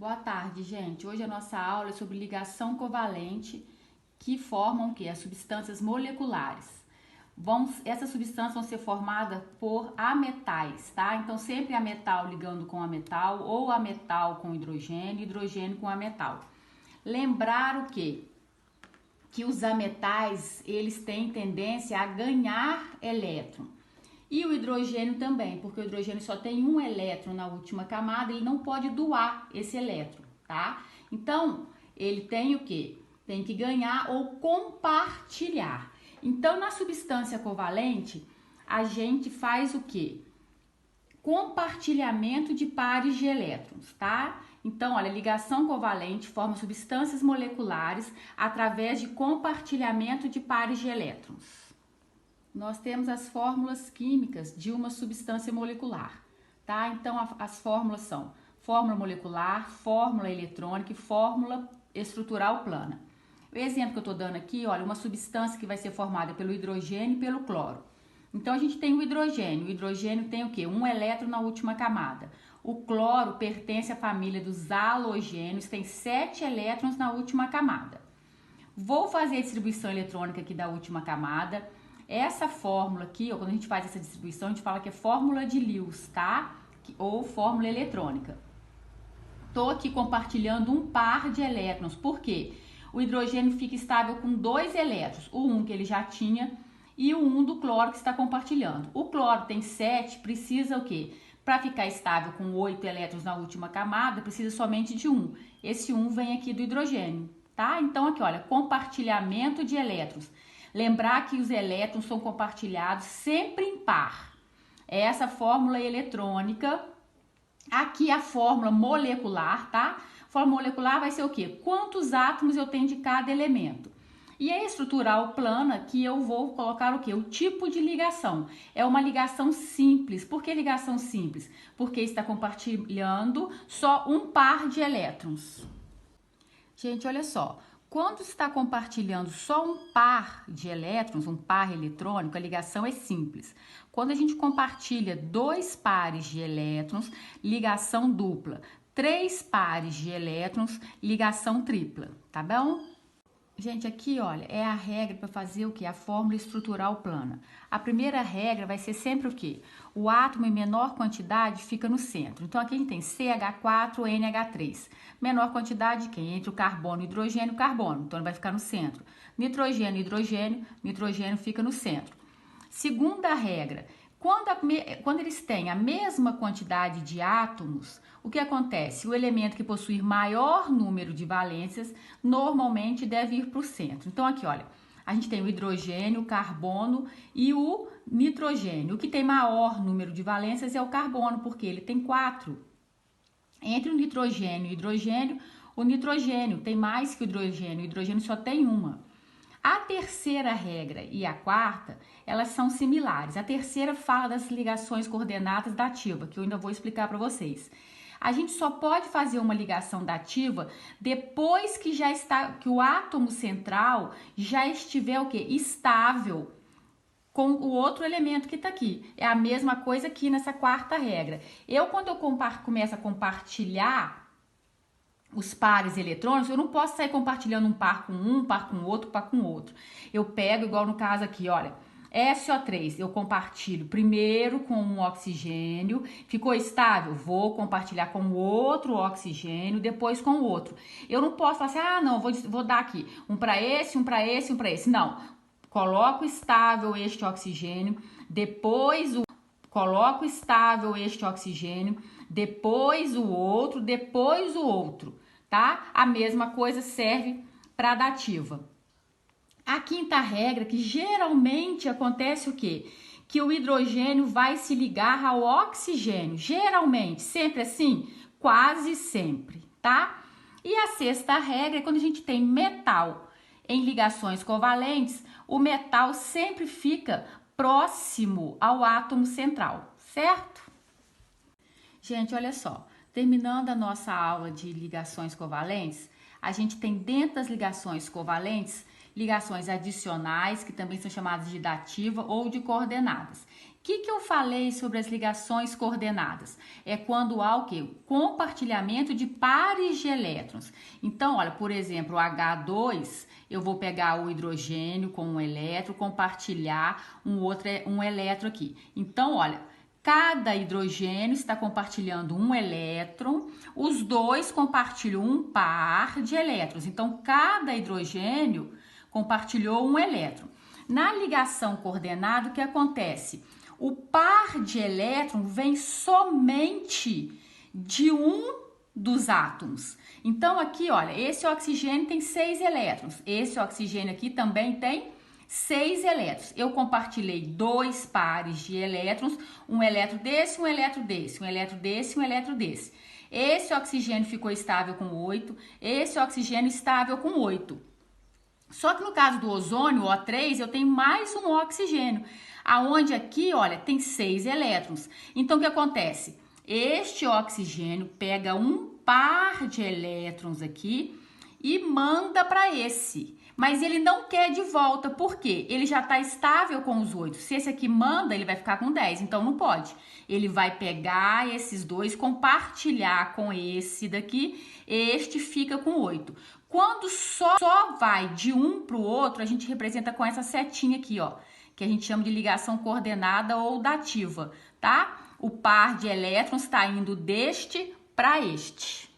Boa tarde, gente. Hoje a nossa aula é sobre ligação covalente, que formam o quê? As substâncias moleculares. Essas substâncias vão ser formadas por ametais, tá? Então, sempre ametal ligando com ametal, ou ametal com hidrogênio, hidrogênio com ametal. Lembrar o quê? Que os ametais, eles têm tendência a ganhar elétron. E o hidrogênio também, porque o hidrogênio só tem um elétron na última camada, ele não pode doar esse elétron, tá? Então, ele tem o quê? Tem que ganhar ou compartilhar. Então, na substância covalente, a gente faz o quê? Compartilhamento de pares de elétrons, tá? Então, olha, ligação covalente forma substâncias moleculares através de compartilhamento de pares de elétrons. Nós temos as fórmulas químicas de uma substância molecular, tá? Então, as fórmulas são fórmula molecular, fórmula eletrônica e fórmula estrutural plana. O exemplo que eu tô dando aqui, olha, uma substância que vai ser formada pelo hidrogênio e pelo cloro. Então, a gente tem o hidrogênio tem o quê? Um elétron na última camada. O cloro pertence à família dos halogênios, tem 7 elétrons na última camada. Vou fazer a distribuição eletrônica aqui da última camada. Essa fórmula aqui, ó, quando a gente faz essa distribuição, a gente fala que é fórmula de Lewis, tá? Ou fórmula eletrônica. Tô aqui compartilhando um par de elétrons. Por quê? O hidrogênio fica estável com 2 elétrons. O 1 que ele já tinha e o 1 do cloro que está compartilhando. O cloro tem 7, precisa o quê? Para ficar estável com 8 elétrons na última camada, precisa somente de 1. Esse 1 vem aqui do hidrogênio, tá? Então aqui, olha, compartilhamento de elétrons. Lembrar que os elétrons são compartilhados sempre em par. Essa fórmula eletrônica. Aqui a fórmula molecular, tá? Fórmula molecular vai ser o quê? Quantos átomos eu tenho de cada elemento. E a estrutural plana, que eu vou colocar o quê? O tipo de ligação. É uma ligação simples. Por que ligação simples? Porque está compartilhando só um par de elétrons. Gente, olha só. Quando está compartilhando só um par de elétrons, um par eletrônico, a ligação é simples. Quando a gente compartilha 2 pares de elétrons, ligação dupla. 3 pares de elétrons, ligação tripla, tá bom? Gente, aqui, olha, é a regra para fazer o quê? A fórmula estrutural plana. A primeira regra vai ser sempre o quê? O átomo em menor quantidade fica no centro. Então, aqui a gente tem CH4NH3. Menor quantidade de quem? Entre o carbono, hidrogênio e carbono. Então, ele vai ficar no centro. Nitrogênio, hidrogênio, nitrogênio fica no centro. Segunda regra. Quando eles têm a mesma quantidade de átomos, o que acontece? O elemento que possuir maior número de valências normalmente deve ir para o centro. Então, aqui, olha, a gente tem o hidrogênio, o carbono e o nitrogênio. O que tem maior número de valências é o carbono, porque ele tem 4. Entre o nitrogênio e o hidrogênio, o nitrogênio tem mais que o hidrogênio só tem uma. A terceira regra e a quarta, elas são similares. A terceira fala das ligações coordenadas dativa, que eu ainda vou explicar para vocês. A gente só pode fazer uma ligação dativa depois que que o átomo central já estiver o quê? Estável com o outro elemento que está aqui. É a mesma coisa aqui nessa quarta regra. Quando eu começo a compartilhar os pares eletrônicos, eu não posso sair compartilhando um par com outro, um par com outro. Eu pego, igual no caso aqui, olha, SO3, eu compartilho primeiro com um oxigênio, ficou estável? Vou compartilhar com o outro oxigênio, depois com o outro. Eu não posso falar assim, ah, não, vou dar aqui um para esse, um para esse, um para esse. Não, coloco estável este oxigênio, coloco estável este oxigênio, depois o outro, tá? A mesma coisa serve para a dativa. A quinta regra, que geralmente acontece o quê? Que o hidrogênio vai se ligar ao oxigênio. Geralmente, sempre assim? Quase sempre, tá? E a sexta regra é quando a gente tem metal em ligações covalentes, o metal sempre fica próximo ao átomo central, certo? Gente, olha só, terminando a nossa aula de ligações covalentes, a gente tem dentro das ligações covalentes ligações adicionais, que também são chamadas de dativa ou de coordenadas. O que eu falei sobre as ligações coordenadas? É quando há o quê? Compartilhamento de pares de elétrons. Então, olha, por exemplo, o H2, eu vou pegar o hidrogênio com um elétron, compartilhar um elétron aqui. Então, olha, cada hidrogênio está compartilhando um elétron, os dois compartilham um par de elétrons. Então, cada hidrogênio compartilhou um elétron. Na ligação coordenada, o que acontece? O par de elétron vem somente de um dos átomos. Então, aqui, olha, esse oxigênio tem 6 elétrons. Esse oxigênio aqui também tem 6 elétrons. Eu compartilhei 2 pares de elétrons, um elétron desse, um elétron desse, um elétron desse, um elétron desse. Esse oxigênio ficou estável com 8, esse oxigênio estável com 8. Só que no caso do ozônio, o O3, eu tenho mais um oxigênio, aonde aqui, olha, tem 6 elétrons. Então, o que acontece? Este oxigênio pega um par de elétrons aqui e manda para esse. Mas ele não quer de volta, por quê? Ele já está estável com os 8. Se esse aqui manda, ele vai ficar com 10, então não pode. Ele vai pegar esses dois, compartilhar com esse daqui, este fica com 8. Quando só vai de um para o outro, a gente representa com essa setinha aqui, ó, que a gente chama de ligação coordenada ou dativa, tá? O par de elétrons está indo deste para este.